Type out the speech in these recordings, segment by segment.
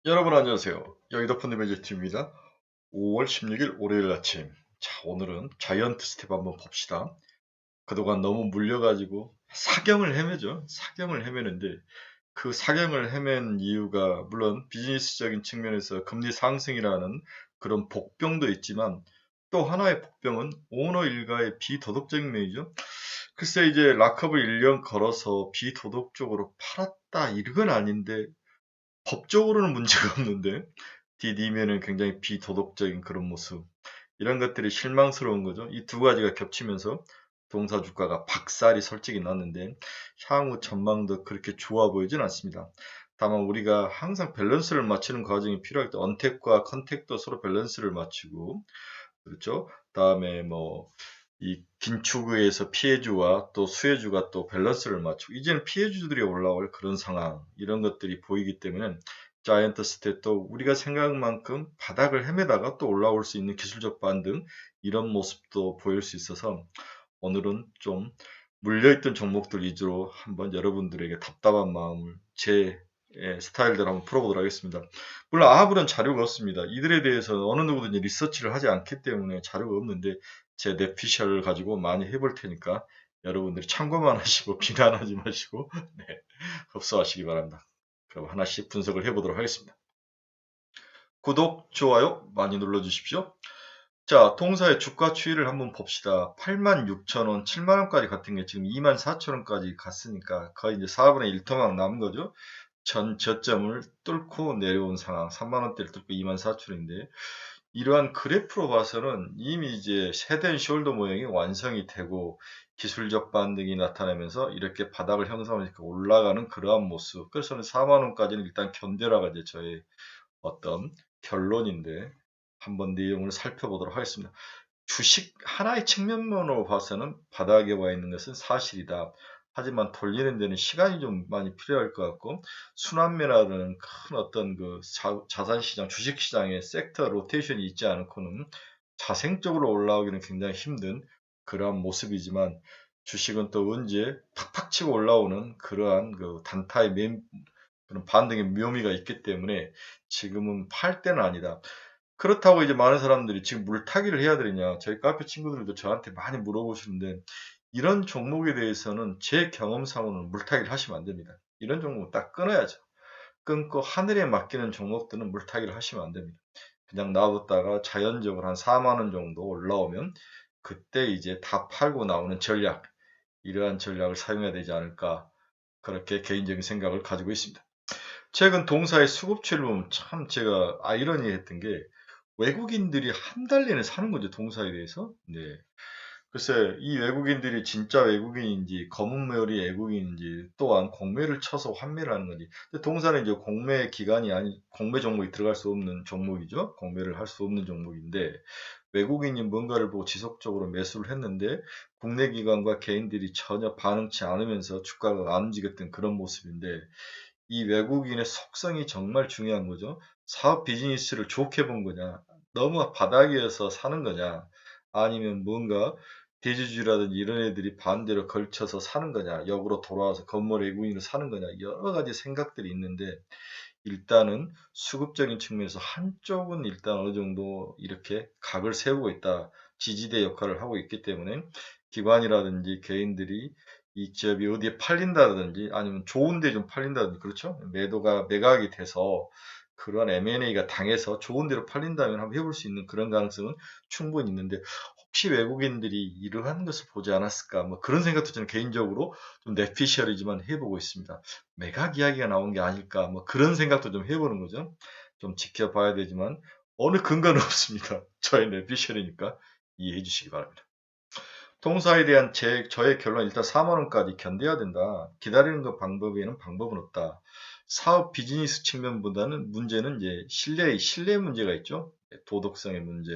여러분 안녕하세요. 여의도 펀드매니저팀입니다. 5월 16일 월요일 아침. 자, 오늘은 자이언트 스텝 한번 봅시다. 그동안 너무 물려가지고 사경을 헤매죠. 사경을 헤매는데 그 사경을 헤맨 이유가 물론 비즈니스적인 측면에서 금리 상승이라는 그런 복병도 있지만 또 하나의 복병은 오너 일가의 비도덕적인 면이죠. 글쎄 이제 락업을 1년 걸어서 비도덕적으로 팔았다 이건 아닌데 법적으로는 문제가 없는데 디디면은 굉장히 비도덕적인 그런 모습 이런 것들이 실망스러운 거죠. 이 두 가지가 겹치면서 동사 주가가 박살이 솔직히 났는데 향후 전망도 그렇게 좋아 보이진 않습니다. 다만 우리가 항상 밸런스를 맞추는 과정이 필요할 때 언택과 컨택도 서로 밸런스를 맞추고 그렇죠. 다음에 뭐 이 긴축의에서 피해주와 또 수혜주가 또 밸런스를 맞추고 이제는 피해주들이 올라올 그런 상황 이런 것들이 보이기 때문에 자이언트 스텝도 우리가 생각한 만큼 바닥을 헤매다가 또 올라올 수 있는 기술적 반등 이런 모습도 보일 수 있어서 오늘은 좀 물려있던 종목들 위주로 한번 여러분들에게 답답한 마음을 제 스타일대로 한번 풀어보도록 하겠습니다. 물론 아무런 자료가 없습니다. 이들에 대해서 어느 누구든지 리서치를 하지 않기 때문에 자료가 없는데 제 뇌피셜을 가지고 많이 해볼 테니까 여러분들이 참고만 하시고 비난하지 마시고 네, 흡수하시기 바랍니다. 그럼 하나씩 분석을 해보도록 하겠습니다. 구독, 좋아요 많이 눌러주십시오. 자, 동사의 주가 추이를 한번 봅시다. 86,000원, 7만원까지 같은 게 지금 24,000원까지 갔으니까 거의 이제 4분의 1 토막 남은 거죠. 전 저점을 뚫고 내려온 상황, 3만원대를 뚫고 24,000원인데, 이러한 그래프로 봐서는 이미 이제 세된 숄더 모양이 완성이 되고 기술적 반등이 나타나면서 이렇게 바닥을 형성하니까 올라가는 그러한 모습. 그래서 4만원까지는 일단 견뎌라가 이제 저의 어떤 결론인데, 한번 내용을 살펴보도록 하겠습니다. 주식 하나의 측면으로 봐서는 바닥에 와 있는 것은 사실이다. 하지만 돌리는 데는 시간이 좀 많이 필요할 것 같고 순환매라는 큰 어떤 그 자산시장, 주식시장의 섹터 로테이션이 있지 않고는 자생적으로 올라오기는 굉장히 힘든 그러한 모습이지만 주식은 또 언제 팍팍 치고 올라오는 그러한 그 단타의 그런 반등의 묘미가 있기 때문에 지금은 팔 때는 아니다. 그렇다고 이제 많은 사람들이 지금 물타기를 해야 되느냐. 저희 카페 친구들도 저한테 많이 물어보시는데 이런 종목에 대해서는 제 경험상으로는 물타기를 하시면 안 됩니다. 이런 종목은 딱 끊어야죠. 끊고 하늘에 맡기는 종목들은 물타기를 하시면 안 됩니다. 그냥 놔뒀다가 자연적으로 한 4만 원 정도 올라오면 그때 이제 다 팔고 나오는 전략, 이러한 전략을 사용해야 되지 않을까. 그렇게 개인적인 생각을 가지고 있습니다. 최근 동사의 수급치를 보면 참 제가 아이러니했던 게 외국인들이 한 달 내내 사는 거죠, 동사에 대해서. 네. 글쎄, 이 외국인들이 진짜 외국인인지, 검은 머리 외국인인지, 또한 공매를 쳐서 환매를 하는 건지. 근데 동사는 이제 공매 기간이 공매 종목이 들어갈 수 없는 종목이죠. 공매를 할 수 없는 종목인데, 외국인이 뭔가를 보고 지속적으로 매수를 했는데, 국내 기관과 개인들이 전혀 반응치 않으면서 주가가 안 움직였던 그런 모습인데, 이 외국인의 속성이 정말 중요한 거죠. 사업 비즈니스를 좋게 본 거냐, 너무 바닥에서 사는 거냐, 아니면 뭔가 대주주라든지 이런 애들이 반대로 걸쳐서 사는 거냐, 역으로 돌아와서 건물 외국인으로 사는 거냐, 여러 가지 생각들이 있는데 일단은 수급적인 측면에서 한쪽은 일단 어느 정도 이렇게 각을 세우고 있다. 지지대 역할을 하고 있기 때문에 기관이라든지 개인들이 이 기업이 어디에 팔린다든지 아니면 좋은 데 좀 팔린다든지 그렇죠? 매각이 돼서 그런 M&A가 당해서 좋은 데로 팔린다면 한번 해볼 수 있는 그런 가능성은 충분히 있는데 혹시 외국인들이 이러한 것을 보지 않았을까 뭐 그런 생각도 저는 개인적으로 좀 뇌피셜이지만 해보고 있습니다. 매각 이야기가 나온 게 아닐까 뭐 그런 생각도 좀 해보는 거죠. 좀 지켜봐야 되지만 어느 근거는 없습니다. 저의 뇌피셜이니까 이해해 주시기 바랍니다. 동사에 대한 저의 결론 일단 4만 원까지 견뎌야 된다. 기다리는 것 방법에는 방법은 없다. 사업 비즈니스 측면보다는 문제는 이제 신뢰 문제가 있죠. 도덕성의 문제.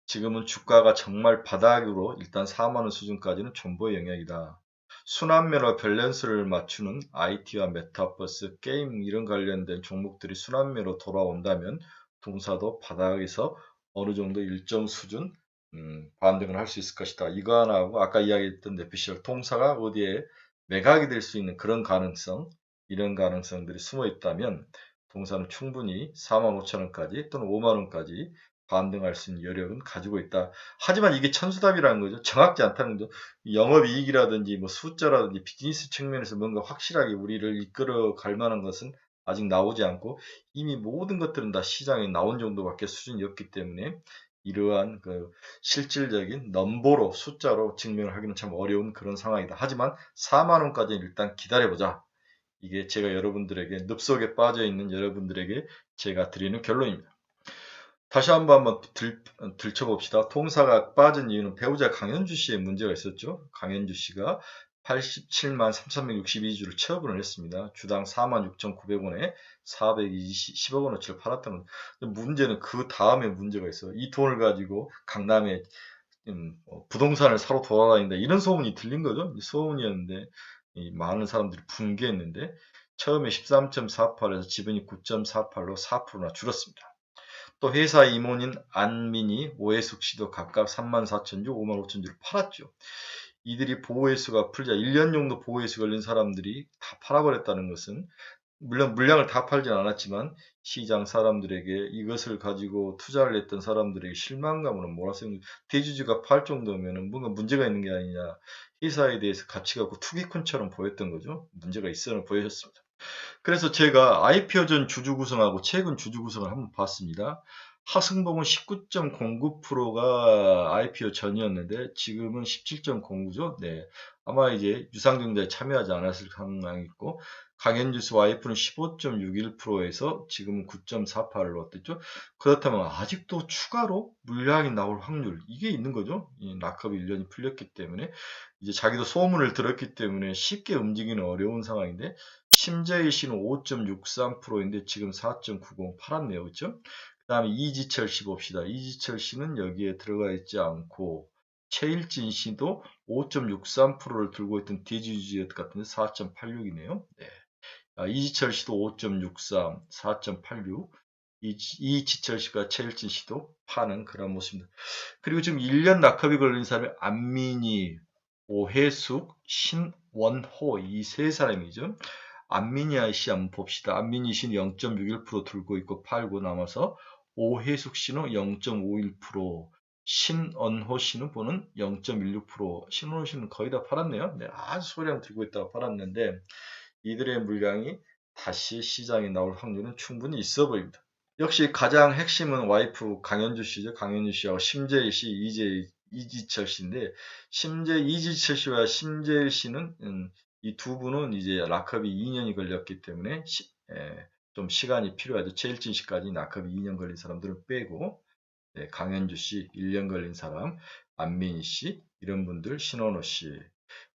지금은 주가가 정말 바닥으로 일단 4만 원 수준까지는 존버의 영역이다. 순환매와 밸런스를 맞추는 IT와 메타버스, 게임 이런 관련된 종목들이 순환매로 돌아온다면 동사도 바닥에서 어느 정도 일정 수준 반등을 할 수 있을 것이다. 이거 하나하고 아까 이야기했던 뇌피셜 동사가 어디에 매각이 될 수 있는 그런 가능성, 이런 가능성들이 숨어 있다면 동사는 충분히 45,000원까지 또는 5만원까지 반등할 수 있는 여력은 가지고 있다. 하지만 이게 천수답이라는 거죠. 정확지 않다는 거죠. 영업이익이라든지 뭐 숫자라든지 비즈니스 측면에서 뭔가 확실하게 우리를 이끌어 갈 만한 것은 아직 나오지 않고 이미 모든 것들은 다 시장에 나온 정도밖에 수준이 없기 때문에 이러한 그 실질적인 넘버로 숫자로 증명을 하기는 참 어려운 그런 상황이다. 하지만 4만원까지는 일단 기다려보자. 이게 제가 여러분들에게 늪속에 빠져 있는 여러분들에게 제가 드리는 결론입니다. 다시 한번 들춰봅시다. 통사가 빠진 이유는 배우자 강현주 씨의 문제가 있었죠. 강현주 씨가 87만 3,362주를 처분을 했습니다. 주당 46,900원에 410억 원어치를 팔았다는 문제는 그 다음에 문제가 있어요. 이 돈을 가지고 강남에 부동산을 사러 돌아다닌다 이런 소문이 들린 거죠. 소문이었는데 많은 사람들이 붕괴했는데 처음에 13.48에서 지분이 9.48로 4%나 줄었습니다. 또 회사 임원인 안민희, 오해숙 씨도 각각 34,000주, 55,000주를 팔았죠. 이들이 보호회수가 풀자 1년 정도 보호회수 걸린 사람들이 다 팔아버렸다는 것은 물론 물량을 다 팔진 않았지만 시장 사람들에게 이것을 가지고 투자를 했던 사람들에게 실망감으로 몰아세운 대주주가 팔 정도면 뭔가 문제가 있는 게 아니냐. 회사에 대해서 가치가 없고 투기꾼처럼 보였던 거죠. 문제가 있어 보여졌습니다. 그래서 제가 IPO 전 주주 구성하고 최근 주주 구성을 한번 봤습니다. 하승봉은 19.09%가 IPO 전이었는데 지금은 17.09죠. 네. 아마 이제 유상증자에 참여하지 않았을 가능성이 있고 강현주스 와이프는 15.61%에서 지금은 9.48로 어땠죠? 그렇다면 아직도 추가로 물량이 나올 확률 이게 있는 거죠. 이 락업이 1년이 풀렸기 때문에 이제 자기도 소문을 들었기 때문에 쉽게 움직이는 어려운 상황인데 심재일 씨는 5.63%인데 지금 4.90 팔았네요. 그렇죠? 그 다음에 이지철 씨 봅시다. 이지철 씨는 여기에 들어가 있지 않고 최일진 씨도 5.63%를 들고 있던 대주주였던 것 같은데 4.86이네요. 네. 이지철 씨도 5.63, 4.86. 이지철 씨가 최일진 씨도 파는 그런 모습입니다. 그리고 지금 1년 낙합이 걸린 사람이 안민희, 오해숙, 신원호 이 세 사람이죠. 안민희 씨 한번 봅시다. 안민희 씨는 0.61% 들고 있고 팔고 남아서 오해숙 씨는 0.51%, 신언호 씨는 보는 0.16%, 신원호 씨는 거의 다 팔았네요. 네, 아주 소량 들고 있다가 팔았는데 이들의 물량이 다시 시장에 나올 확률은 충분히 있어 보입니다. 역시 가장 핵심은 와이프 강현주 씨죠. 강현주 씨하고 심재일 씨, 이지철 씨인데 이지철 씨와 심재일 씨는 이 두 분은 이제 락업이 2년이 걸렸기 때문에 좀 시간이 필요하죠. 최일진 씨까지 락업이 2년 걸린 사람들을 빼고 강현주 씨 1년 걸린 사람, 안민희 씨 이런 분들, 신원호 씨,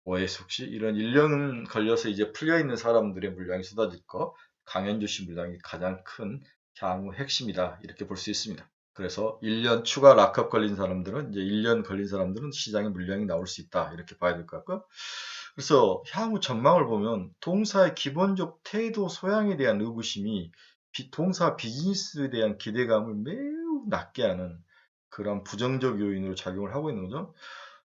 오해숙 씨 이런 1년 걸려서 이제 풀려 있는 사람들의 물량이 쏟아질 거 강현주 씨 물량이 가장 큰 향후 핵심이다 이렇게 볼 수 있습니다. 그래서 1년 추가 락업 걸린 사람들은 이제 1년 걸린 사람들은 시장에 물량이 나올 수 있다 이렇게 봐야 될 것 같고요. 그래서 향후 전망을 보면 동사의 기본적 태도 소양에 대한 의구심이 동사 비즈니스에 대한 기대감을 매우 낮게 하는 그런 부정적 요인으로 작용을 하고 있는 거죠.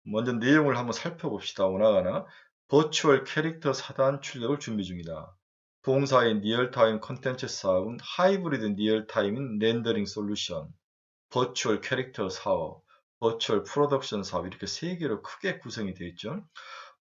먼저 내용을 한번 살펴봅시다. 오나가나 버추얼 캐릭터 사단 출력을 준비 중이다. 동사인 리얼타임 컨텐츠 사업은 하이브리드 리얼타임인 렌더링 솔루션, 버추얼 캐릭터 사업, 버추얼 프로덕션 사업 이렇게 세 개로 크게 구성이 되어 있죠.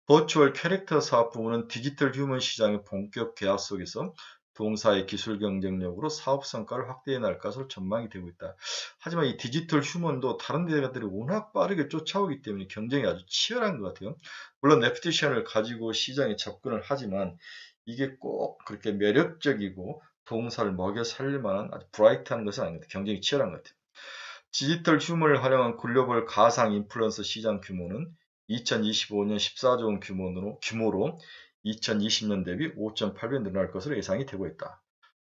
버추얼 캐릭터 사업 부문은 디지털 휴먼 시장의 본격 개화 속에서 동사의 기술 경쟁력으로 사업 성과를 확대해 나갈 것으로 전망이 되고 있다. 하지만 이 디지털 휴먼도 다른 데가들이 워낙 빠르게 쫓아오기 때문에 경쟁이 아주 치열한 것 같아요. 물론 레프티션을 가지고 시장에 접근을 하지만 이게 꼭 그렇게 매력적이고 동사를 먹여 살릴 만한 아주 브라이트한 것은 아닙니다. 경쟁이 치열한 것 같아요. 디지털 휴먼을 활용한 글로벌 가상 인플루언서 시장 규모는 2025년 14조 원 규모로 2020년 대비 5.8배 늘어날 것으로 예상이 되고 있다.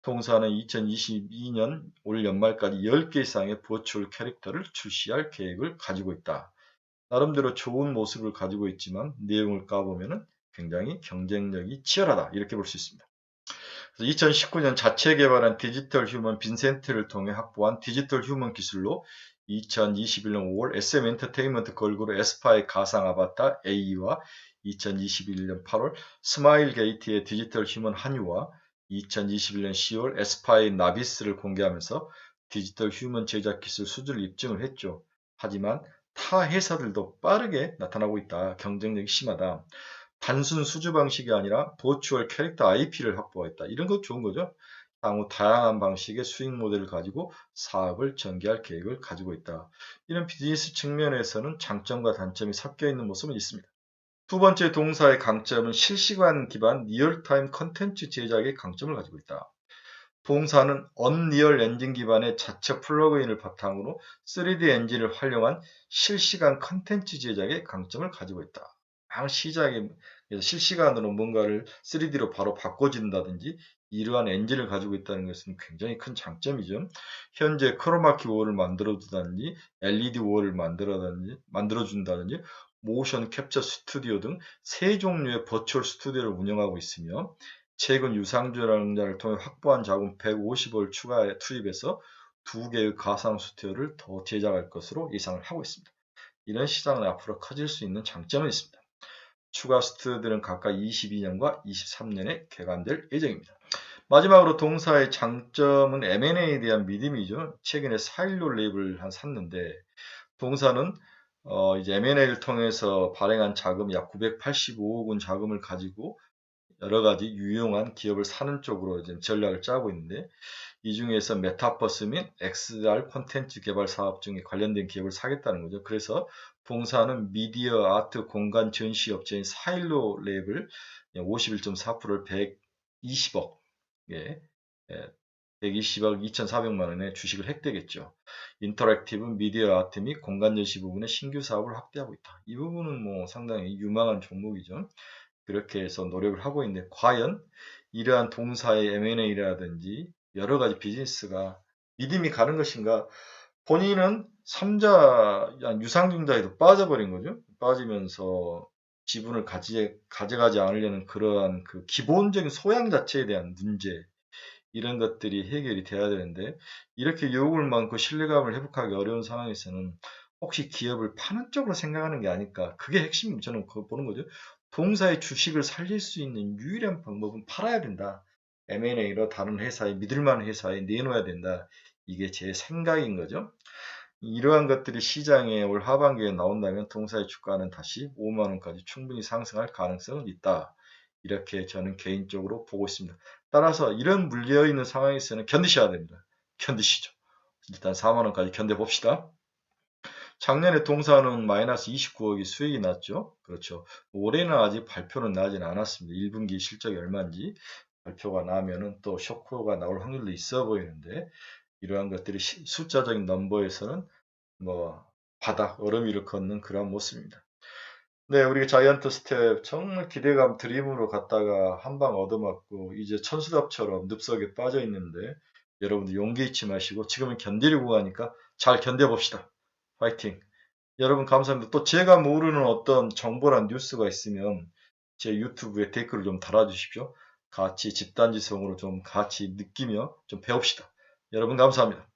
동사는 2022년 올 연말까지 10개 이상의 버추얼 캐릭터를 출시할 계획을 가지고 있다. 나름대로 좋은 모습을 가지고 있지만 내용을 까보면 굉장히 경쟁력이 치열하다 이렇게 볼 수 있습니다. 2019년 자체 개발한 디지털 휴먼 빈센트를 통해 확보한 디지털 휴먼 기술로 2021년 5월 SM 엔터테인먼트 걸그룹 에스파의 가상 아바타 A와 2021년 8월 스마일 게이트의 디지털 휴먼 한유와 2021년 10월 에스파이 나비스를 공개하면서 디지털 휴먼 제작 기술 수주를 입증을 했죠. 하지만 타 회사들도 빠르게 나타나고 있다. 경쟁력이 심하다. 단순 수주 방식이 아니라 버추얼 캐릭터 IP를 확보했다. 이런 거 좋은 거죠. 향후 다양한 방식의 수익 모델을 가지고 사업을 전개할 계획을 가지고 있다. 이런 비즈니스 측면에서는 장점과 단점이 섞여 있는 모습은 있습니다. 두 번째 동사의 강점은 실시간 기반 리얼타임 컨텐츠 제작의 강점을 가지고 있다. 동사는 언리얼 엔진 기반의 자체 플러그인을 바탕으로 3D 엔진을 활용한 실시간 컨텐츠 제작의 강점을 가지고 있다. 시작에 실시간으로 뭔가를 3D로 바로 바꿔준다든지 이러한 엔진을 가지고 있다는 것은 굉장히 큰 장점이죠. 현재 크로마키 월을 만들어주다든지 LED 월을 만들어준다든지 모션 캡처 스튜디오 등 세 종류의 버추얼 스튜디오를 운영하고 있으며 최근 유상증자를 통해 확보한 자금 150을 추가 투입해서 2개의 가상 스튜디오를 더 제작할 것으로 예상을 하고 있습니다. 이런 시장은 앞으로 커질 수 있는 장점은 있습니다. 추가 스튜디오들은 각각 22년과 23년에 개관될 예정입니다. 마지막으로 동사의 장점은 M&A에 대한 믿음이죠. 최근에 416 레이블을 샀는데 동사는 이제 M&A를 통해서 발행한 자금 약 985억 원 자금을 가지고 여러 가지 유용한 기업을 사는 쪽으로 지금 전략을 짜고 있는데 이 중에서 메타버스 및 XR 콘텐츠 개발 사업 중에 관련된 기업을 사겠다는 거죠. 그래서 동사는 미디어 아트 공간 전시 업체인 사일로 랩을 51.4%를 120억, 예, 120억 2,400만 원의 주식을 획득했죠. 인터랙티브 미디어 아트 및 공간 전시 부분의 신규 사업을 확대하고 있다. 이 부분은 뭐 상당히 유망한 종목이죠. 그렇게 해서 노력을 하고 있는데 과연 이러한 동사의 M&A라든지 여러 가지 비즈니스가 믿음이 가는 것인가? 본인은 유상증자에도 빠져버린 거죠. 빠지면서 지분을 가져가지 않으려는 그러한 그 기본적인 소양 자체에 대한 문제, 이런 것들이 해결이 돼야 되는데 이렇게 유혹을 많고 신뢰감을 회복하기 어려운 상황에서는 혹시 기업을 파는 쪽으로 생각하는 게 아닐까. 그게 핵심, 저는 그거 보는 거죠. 동사의 주식을 살릴 수 있는 유일한 방법은 팔아야 된다. M&A로 다른 회사에, 믿을만한 회사에 내놓아야 된다. 이게 제 생각인 거죠. 이러한 것들이 시장에 올 하반기에 나온다면 동사의 주가는 다시 5만 원까지 충분히 상승할 가능성은 있다. 이렇게 저는 개인적으로 보고 있습니다. 따라서 이런 물려 있는 상황에서는 견디셔야 됩니다. 견디시죠. 일단 4만 원까지 견뎌 봅시다. 작년에 동사는 마이너스 29억이 수익이 났죠. 그렇죠. 올해는 아직 발표는 나진 않았습니다. 1분기 실적이 얼마인지 발표가 나면은 또 쇼크가 나올 확률도 있어 보이는데 이러한 것들이 숫자적인 넘버에서는 뭐 바닥 얼음 위를 걷는 그런 모습입니다. 네, 우리 자이언트 스텝 정말 기대감 드림으로 갔다가 한 방 얻어맞고 이제 천수답처럼 늪속에 빠져 있는데 여러분들 용기 잊지 마시고 지금은 견디려고 하니까 잘 견뎌봅시다. 파이팅! 여러분 감사합니다. 또 제가 모르는 어떤 정보란 뉴스가 있으면 제 유튜브에 댓글을 좀 달아주십시오. 같이 집단지성으로 좀 같이 느끼며 좀 배웁시다. 여러분 감사합니다.